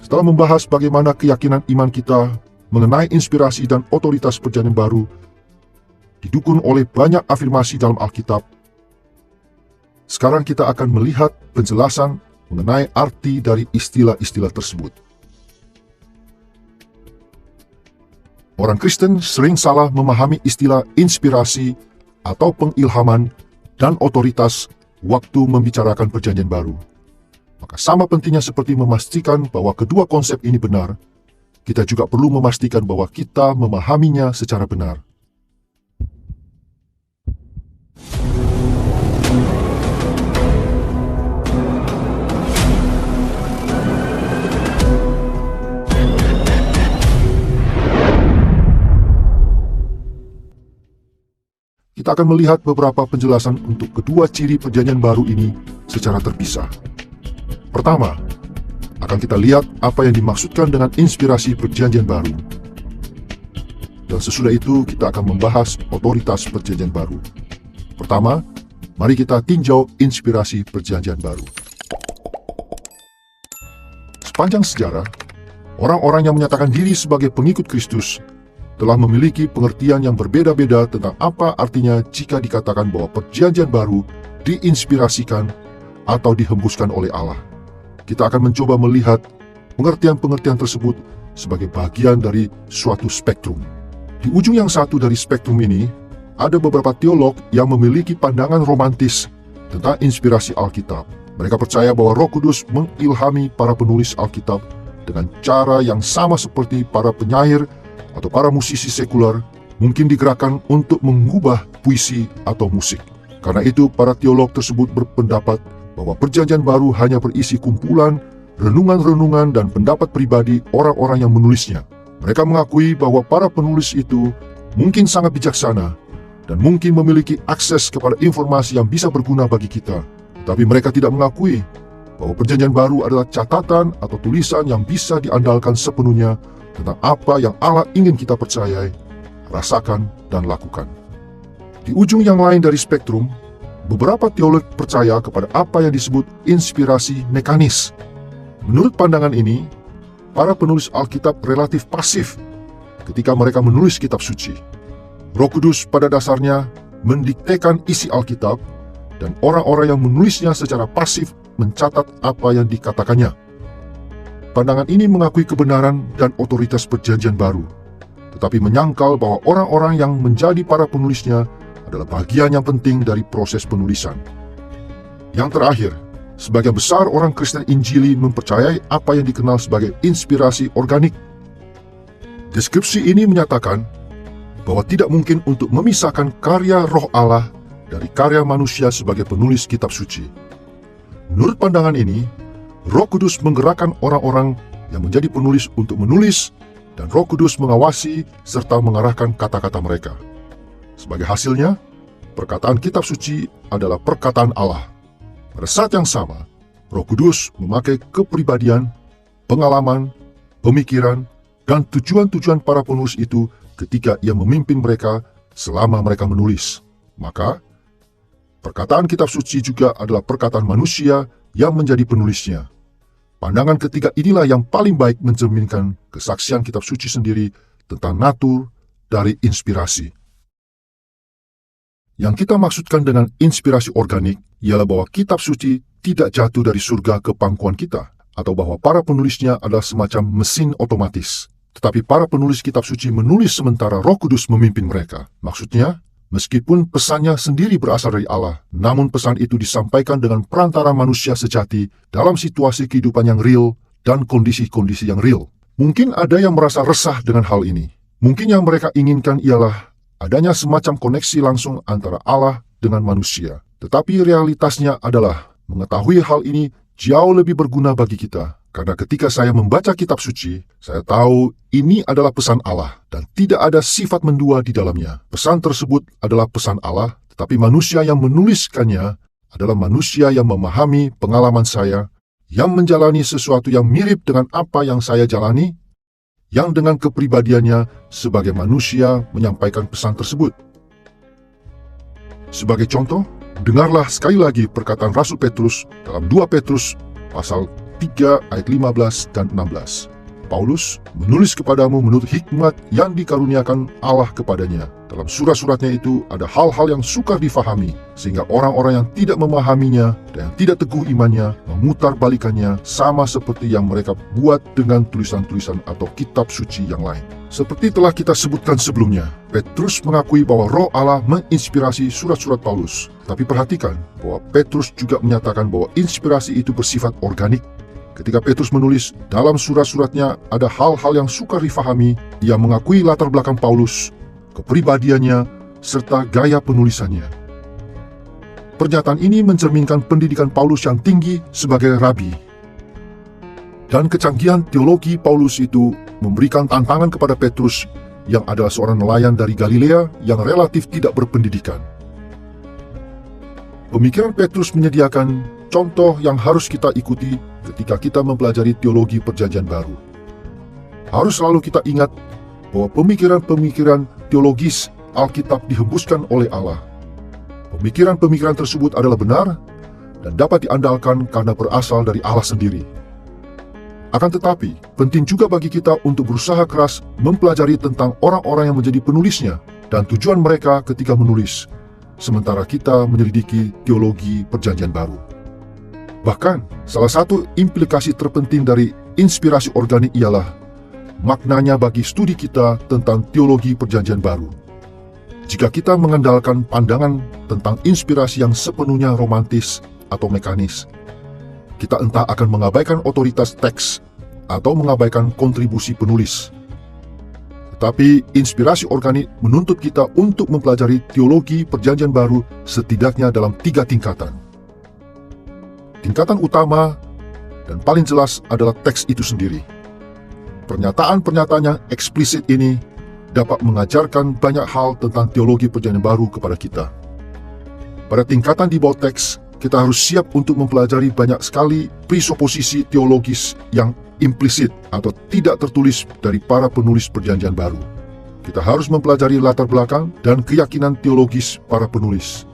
Setelah membahas bagaimana keyakinan iman kita mengenai inspirasi dan otoritas perjanjian baru didukung oleh banyak afirmasi dalam Alkitab, sekarang kita akan melihat penjelasan mengenai arti dari istilah-istilah tersebut. Orang Kristen sering salah memahami istilah inspirasi atau pengilhaman dan otoritas waktu membicarakan perjanjian baru. Maka sama pentingnya seperti memastikan bahwa kedua konsep ini benar, kita juga perlu memastikan bahwa kita memahaminya secara benar. Kita akan melihat beberapa penjelasan untuk kedua ciri perjanjian baru ini secara terpisah. Pertama, akan kita lihat apa yang dimaksudkan dengan inspirasi perjanjian baru. Dan sesudah itu kita akan membahas otoritas perjanjian baru. Pertama, mari kita tinjau inspirasi perjanjian baru. Sepanjang sejarah, orang-orang yang menyatakan diri sebagai pengikut Kristus telah memiliki pengertian yang berbeda-beda tentang apa artinya jika dikatakan bahwa perjanjian baru diinspirasikan atau dihembuskan oleh Allah. Kita akan mencoba melihat pengertian-pengertian tersebut sebagai bagian dari suatu spektrum. Di ujung yang satu dari spektrum ini, ada beberapa teolog yang memiliki pandangan romantis tentang inspirasi Alkitab. Mereka percaya bahwa Roh Kudus mengilhami para penulis Alkitab dengan cara yang sama seperti para penyair atau para musisi sekuler mungkin digerakkan untuk mengubah puisi atau musik. Karena itu, para teolog tersebut berpendapat bahwa perjanjian baru hanya berisi kumpulan, renungan-renungan, dan pendapat pribadi orang-orang yang menulisnya. Mereka mengakui bahwa para penulis itu mungkin sangat bijaksana dan mungkin memiliki akses kepada informasi yang bisa berguna bagi kita. Tapi mereka tidak mengakui bahwa perjanjian baru adalah catatan atau tulisan yang bisa diandalkan sepenuhnya tentang apa yang Allah ingin kita percayai, rasakan, dan lakukan. Di ujung yang lain dari spektrum, beberapa teolog percaya kepada apa yang disebut inspirasi mekanis. Menurut pandangan ini, para penulis Alkitab relatif pasif ketika mereka menulis kitab suci. Roh Kudus pada dasarnya mendiktekan isi Alkitab, dan orang-orang yang menulisnya secara pasif mencatat apa yang dikatakannya. Pandangan ini mengakui kebenaran dan otoritas perjanjian baru, tetapi menyangkal bahwa orang-orang yang menjadi para penulisnya adalah bagian yang penting dari proses penulisan. Yang terakhir, sebagian besar orang Kristen Injili mempercayai apa yang dikenal sebagai inspirasi organik. Deskripsi ini menyatakan bahwa tidak mungkin untuk memisahkan karya Roh Allah dari karya manusia sebagai penulis kitab suci. Menurut pandangan ini, Roh Kudus menggerakkan orang-orang yang menjadi penulis untuk menulis, dan Roh Kudus mengawasi serta mengarahkan kata-kata mereka. Sebagai hasilnya, perkataan kitab suci adalah perkataan Allah. Pada saat yang sama, Roh Kudus memakai kepribadian, pengalaman, pemikiran, dan tujuan-tujuan para penulis itu ketika ia memimpin mereka selama mereka menulis. Maka, perkataan kitab suci juga adalah perkataan manusia yang menjadi penulisnya. Pandangan ketiga inilah yang paling baik mencerminkan kesaksian kitab suci sendiri tentang natur dari inspirasi. Yang kita maksudkan dengan inspirasi organik ialah bahwa kitab suci tidak jatuh dari surga ke pangkuan kita, atau bahwa para penulisnya adalah semacam mesin otomatis. Tetapi para penulis kitab suci menulis sementara Roh Kudus memimpin mereka. Maksudnya, meskipun pesannya sendiri berasal dari Allah, namun pesan itu disampaikan dengan perantara manusia sejati dalam situasi kehidupan yang real dan kondisi-kondisi yang real. Mungkin ada yang merasa resah dengan hal ini. Mungkin yang mereka inginkan ialah adanya semacam koneksi langsung antara Allah dengan manusia. Tetapi realitasnya adalah mengetahui hal ini jauh lebih berguna bagi kita. Karena ketika saya membaca kitab suci, saya tahu ini adalah pesan Allah dan tidak ada sifat mendua di dalamnya. Pesan tersebut adalah pesan Allah, tetapi manusia yang menuliskannya adalah manusia yang memahami pengalaman saya, yang menjalani sesuatu yang mirip dengan apa yang saya jalani, yang dengan kepribadiannya sebagai manusia menyampaikan pesan tersebut. Sebagai contoh, dengarlah sekali lagi perkataan Rasul Petrus dalam 2 Petrus pasal 3 ayat 15 dan 16. Paulus menulis kepadamu menurut hikmat yang dikaruniakan Allah kepadanya. Dalam surat-suratnya itu ada hal-hal yang sukar difahami, sehingga orang-orang yang tidak memahaminya dan yang tidak teguh imannya memutarbalikannya sama seperti yang mereka buat dengan tulisan-tulisan atau kitab suci yang lain. Seperti telah kita sebutkan sebelumnya, Petrus mengakui bahwa Roh Allah menginspirasi surat-surat Paulus. Tapi perhatikan bahwa Petrus juga menyatakan bahwa inspirasi itu bersifat organik. Ketika Petrus menulis dalam surat-suratnya ada hal-hal yang sukar difahami, ia mengakui latar belakang Paulus, kepribadiannya, serta gaya penulisannya. Pernyataan ini mencerminkan pendidikan Paulus yang tinggi sebagai rabi. Dan kecanggihan teologi Paulus itu memberikan tantangan kepada Petrus yang adalah seorang nelayan dari Galilea yang relatif tidak berpendidikan. Pemikiran Petrus menyediakan contoh yang harus kita ikuti ketika kita mempelajari teologi Perjanjian Baru. Harus selalu kita ingat bahwa pemikiran-pemikiran teologis Alkitab dihembuskan oleh Allah. Pemikiran-pemikiran tersebut adalah benar dan dapat diandalkan karena berasal dari Allah sendiri. Akan tetapi, penting juga bagi kita untuk berusaha keras mempelajari tentang orang-orang yang menjadi penulisnya dan tujuan mereka ketika menulis, sementara kita menyelidiki teologi Perjanjian Baru. Bahkan, salah satu implikasi terpenting dari inspirasi organik ialah maknanya bagi studi kita tentang teologi Perjanjian Baru. Jika kita mengandalkan pandangan tentang inspirasi yang sepenuhnya romantis atau mekanis, kita entah akan mengabaikan otoritas teks atau mengabaikan kontribusi penulis. Tetapi inspirasi organik menuntut kita untuk mempelajari teologi Perjanjian Baru setidaknya dalam 3 tingkatan. Tingkatan utama dan paling jelas adalah teks itu sendiri. Pernyataan-pernyataan yang eksplisit ini dapat mengajarkan banyak hal tentang teologi Perjanjian Baru kepada kita. Pada tingkatan di bawah teks, kita harus siap untuk mempelajari banyak sekali presuposisi teologis yang implisit atau tidak tertulis dari para penulis Perjanjian Baru. Kita harus mempelajari latar belakang dan keyakinan teologis para penulis.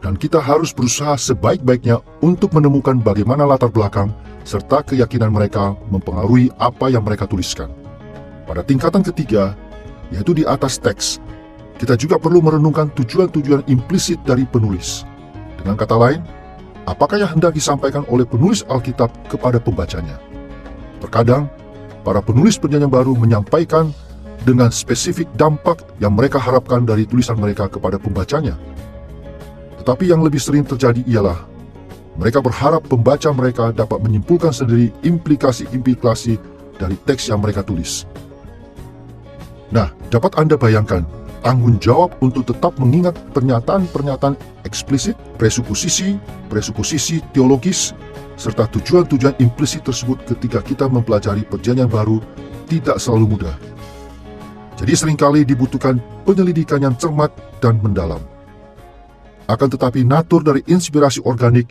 Dan kita harus berusaha sebaik-baiknya untuk menemukan bagaimana latar belakang serta keyakinan mereka mempengaruhi apa yang mereka tuliskan. Pada tingkatan ketiga, yaitu di atas teks, kita juga perlu merenungkan tujuan-tujuan implisit dari penulis. Dengan kata lain, apakah yang hendak disampaikan oleh penulis Alkitab kepada pembacanya? Terkadang, para penulis Perjanjian Baru menyampaikan dengan spesifik dampak yang mereka harapkan dari tulisan mereka kepada pembacanya. Tetapi yang lebih sering terjadi ialah mereka berharap pembaca mereka dapat menyimpulkan sendiri implikasi-implikasi dari teks yang mereka tulis. Nah, dapat Anda bayangkan tanggung jawab untuk tetap mengingat pernyataan-pernyataan eksplisit, presuposisi teologis, serta tujuan-tujuan implisit tersebut ketika kita mempelajari Perjanjian Baru tidak selalu mudah. Jadi seringkali dibutuhkan penyelidikan yang cermat dan mendalam. Akan tetapi natur dari inspirasi organik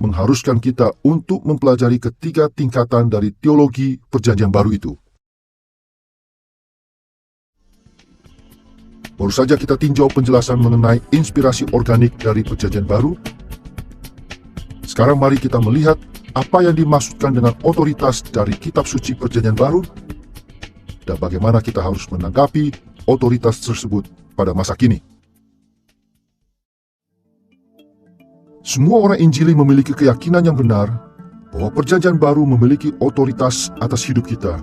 mengharuskan kita untuk mempelajari ketiga tingkatan dari teologi Perjanjian Baru itu. Baru saja kita tinjau penjelasan mengenai inspirasi organik dari Perjanjian Baru. Sekarang mari kita melihat apa yang dimaksudkan dengan otoritas dari kitab suci Perjanjian Baru dan bagaimana kita harus menanggapi otoritas tersebut pada masa kini. Semua orang Injili memiliki keyakinan yang benar bahwa Perjanjian Baru memiliki otoritas atas hidup kita.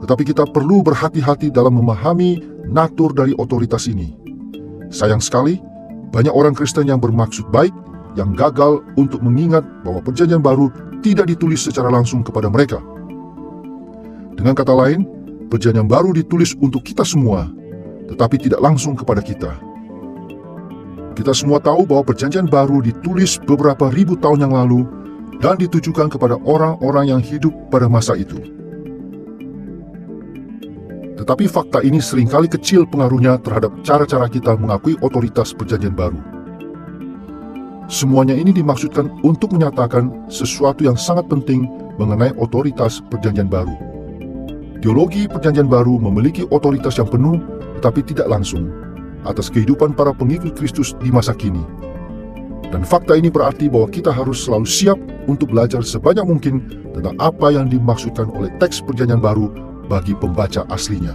Tetapi kita perlu berhati-hati dalam memahami natur dari otoritas ini. Sayang sekali, banyak orang Kristen yang bermaksud baik yang gagal untuk mengingat bahwa Perjanjian Baru tidak ditulis secara langsung kepada mereka. Dengan kata lain, Perjanjian Baru ditulis untuk kita semua, tetapi tidak langsung kepada kita. Kita semua tahu bahwa Perjanjian Baru ditulis beberapa ribu tahun yang lalu dan ditujukan kepada orang-orang yang hidup pada masa itu. Tetapi fakta ini seringkali kecil pengaruhnya terhadap cara-cara kita mengakui otoritas Perjanjian Baru. Semuanya ini dimaksudkan untuk menyatakan sesuatu yang sangat penting mengenai otoritas Perjanjian Baru. Teologi Perjanjian Baru memiliki otoritas yang penuh tetapi tidak langsung atas kehidupan para pengikut Kristus di masa kini. Dan fakta ini berarti bahwa kita harus selalu siap untuk belajar sebanyak mungkin tentang apa yang dimaksudkan oleh teks Perjanjian Baru bagi pembaca aslinya.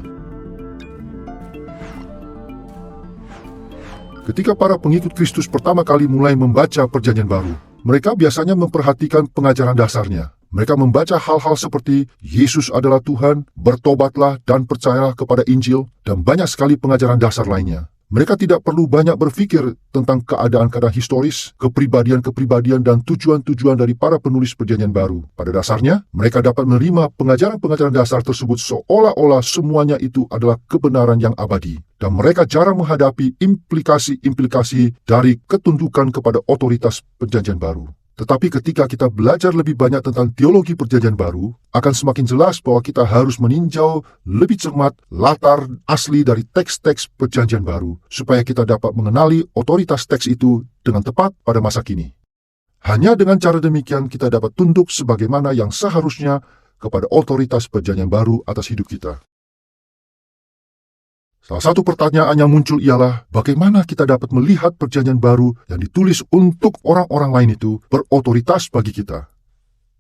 Ketika para pengikut Kristus pertama kali mulai membaca Perjanjian Baru, mereka biasanya memperhatikan pengajaran dasarnya. Mereka membaca hal-hal seperti Yesus adalah Tuhan, bertobatlah dan percayalah kepada Injil, dan banyak sekali pengajaran dasar lainnya. Mereka tidak perlu banyak berpikir tentang keadaan-keadaan historis, kepribadian-kepribadian dan tujuan-tujuan dari para penulis Perjanjian Baru. Pada dasarnya, mereka dapat menerima pengajaran-pengajaran dasar tersebut seolah-olah semuanya itu adalah kebenaran yang abadi. Dan mereka jarang menghadapi implikasi-implikasi dari ketundukan kepada otoritas Perjanjian Baru. Tetapi ketika kita belajar lebih banyak tentang teologi Perjanjian Baru, akan semakin jelas bahwa kita harus meninjau lebih cermat latar asli dari teks-teks Perjanjian Baru, supaya kita dapat mengenali otoritas teks itu dengan tepat pada masa kini. Hanya dengan cara demikian kita dapat tunduk sebagaimana yang seharusnya kepada otoritas Perjanjian Baru atas hidup kita. Salah satu pertanyaan yang muncul ialah bagaimana kita dapat melihat Perjanjian Baru yang ditulis untuk orang-orang lain itu berotoritas bagi kita.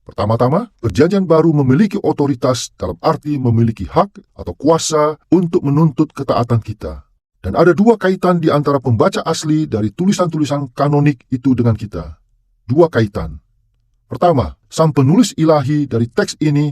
Pertama-tama, Perjanjian Baru memiliki otoritas dalam arti memiliki hak atau kuasa untuk menuntut ketaatan kita. Dan ada dua kaitan di antara pembaca asli dari tulisan-tulisan kanonik itu dengan kita. Dua kaitan. Pertama, sang penulis ilahi dari teks ini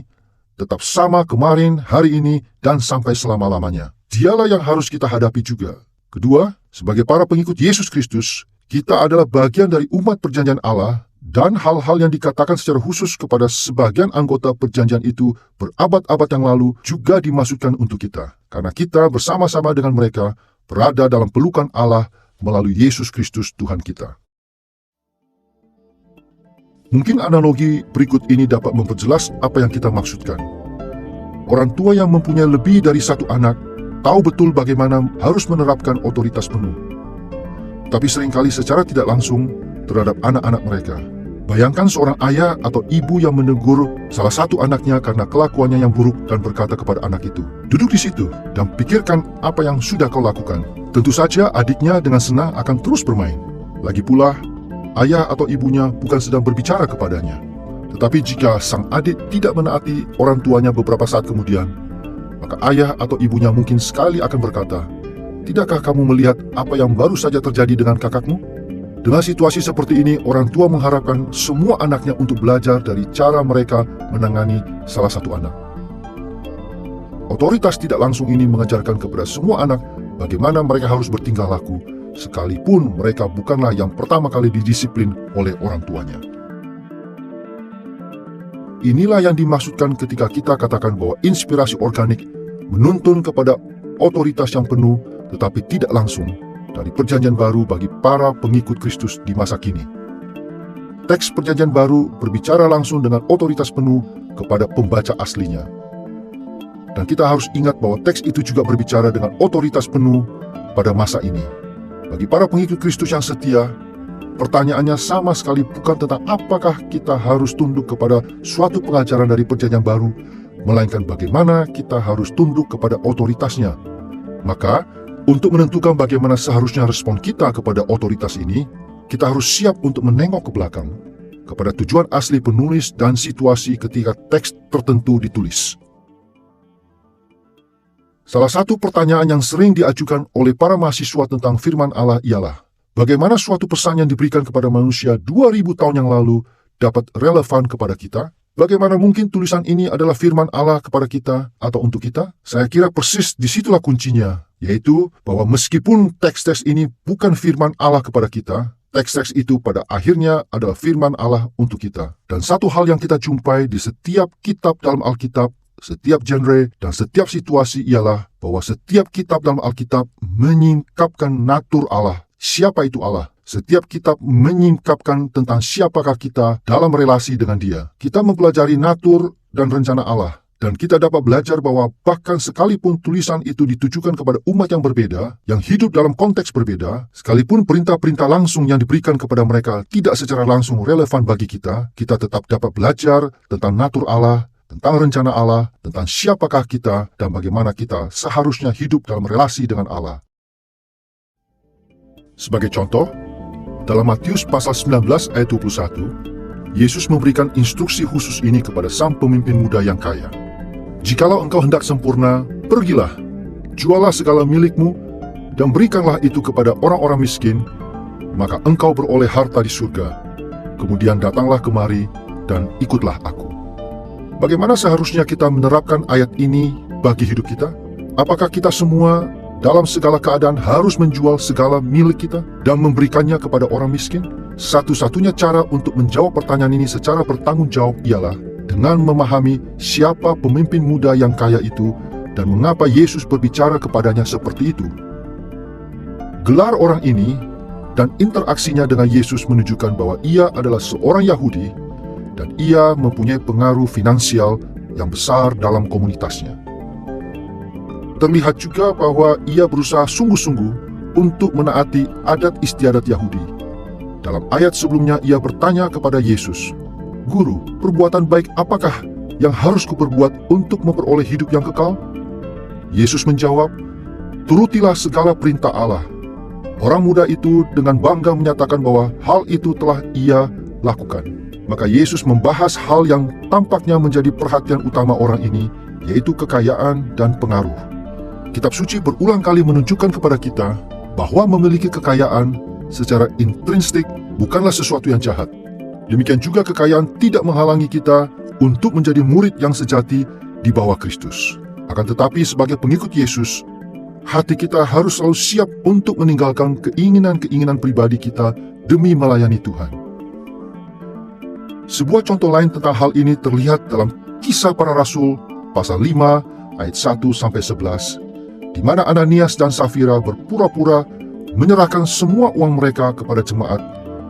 tetap sama kemarin, hari ini, dan sampai selama-lamanya. Dialah yang harus kita hadapi juga. Kedua, sebagai para pengikut Yesus Kristus, kita adalah bagian dari umat perjanjian Allah, dan hal-hal yang dikatakan secara khusus kepada sebagian anggota perjanjian itu berabad-abad yang lalu juga dimaksudkan untuk kita. Karena kita bersama-sama dengan mereka berada dalam pelukan Allah melalui Yesus Kristus Tuhan kita. Mungkin analogi berikut ini dapat memperjelas apa yang kita maksudkan. Orang tua yang mempunyai lebih dari satu anak tahu betul bagaimana harus menerapkan otoritas penuh. Tapi seringkali secara tidak langsung terhadap anak-anak mereka. Bayangkan seorang ayah atau ibu yang menegur salah satu anaknya karena kelakuannya yang buruk dan berkata kepada anak itu, "Duduk di situ dan pikirkan apa yang sudah kau lakukan." Tentu saja adiknya dengan senang akan terus bermain. Lagi pula, ayah atau ibunya bukan sedang berbicara kepadanya. Tetapi jika sang adik tidak menaati orang tuanya beberapa saat kemudian, maka ayah atau ibunya mungkin sekali akan berkata, "Tidakkah kamu melihat apa yang baru saja terjadi dengan kakakmu?" Dengan situasi seperti ini, orang tua mengharapkan semua anaknya untuk belajar dari cara mereka menangani salah satu anak. Otoritas tidak langsung ini mengajarkan kepada semua anak bagaimana mereka harus bertingkah laku, sekalipun mereka bukanlah yang pertama kali didisiplin oleh orang tuanya. Inilah yang dimaksudkan ketika kita katakan bahwa inspirasi organik menuntun kepada otoritas yang penuh tetapi tidak langsung dari Perjanjian Baru bagi para pengikut Kristus di masa kini. Teks Perjanjian Baru berbicara langsung dengan otoritas penuh kepada pembaca aslinya. Dan kita harus ingat bahwa teks itu juga berbicara dengan otoritas penuh pada masa ini. Bagi para pengikut Kristus yang setia, pertanyaannya sama sekali bukan tentang apakah kita harus tunduk kepada suatu pengajaran dari Perjanjian Baru, melainkan bagaimana kita harus tunduk kepada otoritasnya. Maka, untuk menentukan bagaimana seharusnya respon kita kepada otoritas ini, kita harus siap untuk menengok ke belakang, kepada tujuan asli penulis dan situasi ketika teks tertentu ditulis. Salah satu pertanyaan yang sering diajukan oleh para mahasiswa tentang firman Allah ialah, bagaimana suatu pesan yang diberikan kepada manusia 2000 tahun yang lalu dapat relevan kepada kita? Bagaimana mungkin tulisan ini adalah firman Allah kepada kita atau untuk kita? Saya kira persis disitulah kuncinya, yaitu bahwa meskipun teks-teks ini bukan firman Allah kepada kita, teks-teks itu pada akhirnya adalah firman Allah untuk kita. Dan satu hal yang kita jumpai di setiap kitab dalam Alkitab, setiap genre dan setiap situasi ialah bahwa setiap kitab dalam Alkitab menyingkapkan natur Allah. Siapa itu Allah? Setiap kitab menyingkapkan tentang siapakah kita dalam relasi dengan Dia. Kita mempelajari natur dan rencana Allah. Dan kita dapat belajar bahwa bahkan sekalipun tulisan itu ditujukan kepada umat yang berbeda, yang hidup dalam konteks berbeda, sekalipun perintah-perintah langsung yang diberikan kepada mereka tidak secara langsung relevan bagi kita, kita tetap dapat belajar tentang natur Allah, tentang rencana Allah, tentang siapakah kita, dan bagaimana kita seharusnya hidup dalam relasi dengan Allah. Sebagai contoh, Dalam Matius pasal 19 ayat 21, Yesus memberikan instruksi khusus ini kepada sang pemimpin muda yang kaya. Jikalau engkau hendak sempurna, pergilah, jualah segala milikmu, dan berikanlah itu kepada orang-orang miskin, maka engkau beroleh harta di surga. Kemudian datanglah kemari dan ikutlah aku. Bagaimana seharusnya kita menerapkan ayat ini bagi hidup kita? Apakah kita semua dalam segala keadaan harus menjual segala milik kita dan memberikannya kepada orang miskin? Satu-satunya cara untuk menjawab pertanyaan ini secara bertanggung jawab ialah dengan memahami siapa pemimpin muda yang kaya itu dan mengapa Yesus berbicara kepadanya seperti itu. Gelar orang ini dan interaksinya dengan Yesus menunjukkan bahwa ia adalah seorang Yahudi dan ia mempunyai pengaruh finansial yang besar dalam komunitasnya. Terlihat juga bahwa ia berusaha sungguh-sungguh untuk menaati adat istiadat Yahudi. Dalam ayat sebelumnya ia bertanya kepada Yesus, "Guru, perbuatan baik apakah yang harus kuperbuat untuk memperoleh hidup yang kekal?" Yesus menjawab, "Turutilah segala perintah Allah." Orang muda itu dengan bangga menyatakan bahwa hal itu telah ia lakukan. Maka Yesus membahas hal yang tampaknya menjadi perhatian utama orang ini, yaitu kekayaan dan pengaruh. Kitab suci berulang kali menunjukkan kepada kita bahwa memiliki kekayaan secara intrinsik bukanlah sesuatu yang jahat. Demikian juga kekayaan tidak menghalangi kita untuk menjadi murid yang sejati di bawah Kristus. Akan tetapi sebagai pengikut Yesus, hati kita harus selalu siap untuk meninggalkan keinginan-keinginan pribadi kita demi melayani Tuhan. Sebuah contoh lain tentang hal ini terlihat dalam Kisah Para Rasul pasal 5 ayat 1-11, di mana Ananias dan Safira berpura-pura menyerahkan semua uang mereka kepada jemaat,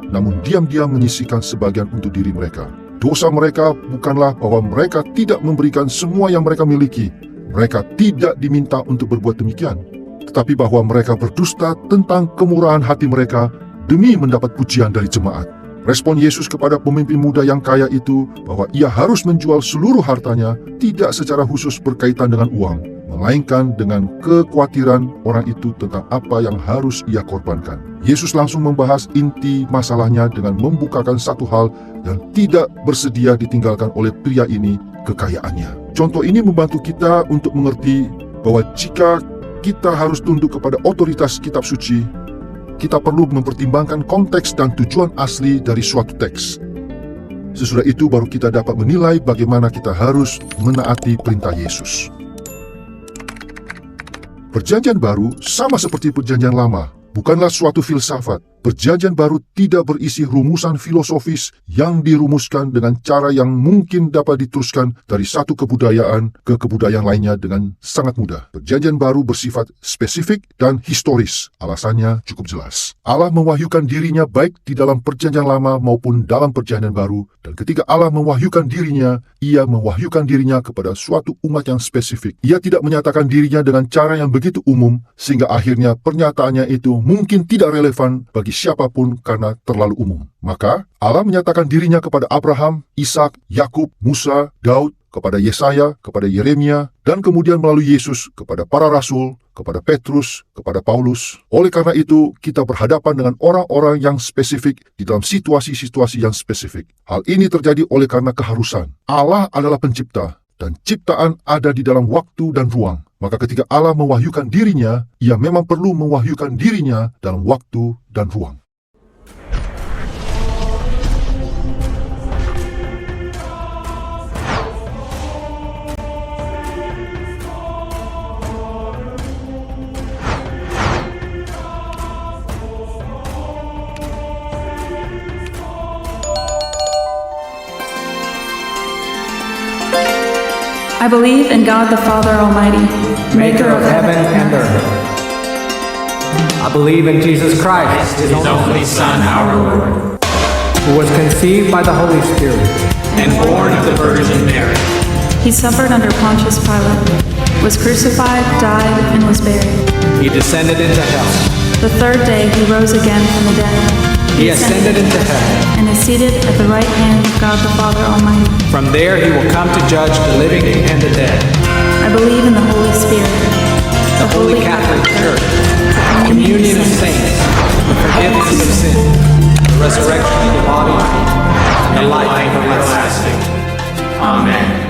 namun diam-diam menyisihkan sebagian untuk diri mereka. Dosa mereka bukanlah bahwa mereka tidak memberikan semua yang mereka miliki. Mereka tidak diminta untuk berbuat demikian, tetapi bahwa mereka berdusta tentang kemurahan hati mereka demi mendapat pujian dari jemaat. Respon Yesus kepada pemimpin muda yang kaya itu bahwa ia harus menjual seluruh hartanya tidak secara khusus berkaitan dengan uang, melainkan dengan kekhawatiran orang itu tentang apa yang harus ia korbankan. Yesus langsung membahas inti masalahnya dengan membukakan satu hal yang tidak bersedia ditinggalkan oleh pria ini, kekayaannya. Contoh ini membantu kita untuk mengerti bahwa jika kita harus tunduk kepada otoritas kitab suci, kita perlu mempertimbangkan konteks dan tujuan asli dari suatu teks. Sesudah itu baru kita dapat menilai bagaimana kita harus menaati perintah Yesus. Perjanjian baru sama seperti perjanjian lama, bukanlah suatu filsafat. Perjanjian baru tidak berisi rumusan filosofis yang dirumuskan dengan cara yang mungkin dapat diteruskan dari satu kebudayaan ke kebudayaan lainnya dengan sangat mudah. Perjanjian baru bersifat spesifik dan historis. Alasannya cukup jelas. Allah mewahyukan dirinya baik di dalam perjanjian lama maupun dalam perjanjian baru, dan ketika Allah mewahyukan dirinya, ia mewahyukan dirinya kepada suatu umat yang spesifik. Ia tidak menyatakan dirinya dengan cara yang begitu umum, sehingga akhirnya pernyataannya itu mungkin tidak relevan bagi siapapun karena terlalu umum. Maka Allah menyatakan dirinya kepada Abraham, Ishak, Yakub, Musa, Daud, kepada Yesaya, kepada Yeremia, dan kemudian melalui Yesus kepada para rasul, kepada Petrus, kepada Paulus. Oleh karena itu, kita berhadapan dengan orang-orang yang spesifik di dalam situasi-situasi yang spesifik. Hal ini terjadi oleh karena keharusan. Allah adalah pencipta, dan ciptaan ada di dalam waktu dan ruang. Maka ketika Allah mewahyukan dirinya, ia memang perlu mewahyukan dirinya dalam waktu dan ruang. I believe in God the Father Almighty, maker of heaven and earth. I believe in Jesus Christ, His only Son, our Lord, who was conceived by the Holy Spirit and born of the Virgin Mary. He suffered under Pontius Pilate, was crucified, died, and was buried. He descended into hell. The third day he rose again from the dead. He ascended into heaven and is seated at the right hand of God the Father Almighty. From there he will come to judge the living and the dead. I believe in the Holy Spirit, the Holy Catholic Church, communion of saints, the forgiveness of sins, resurrection of the body, and the life everlasting. Amen.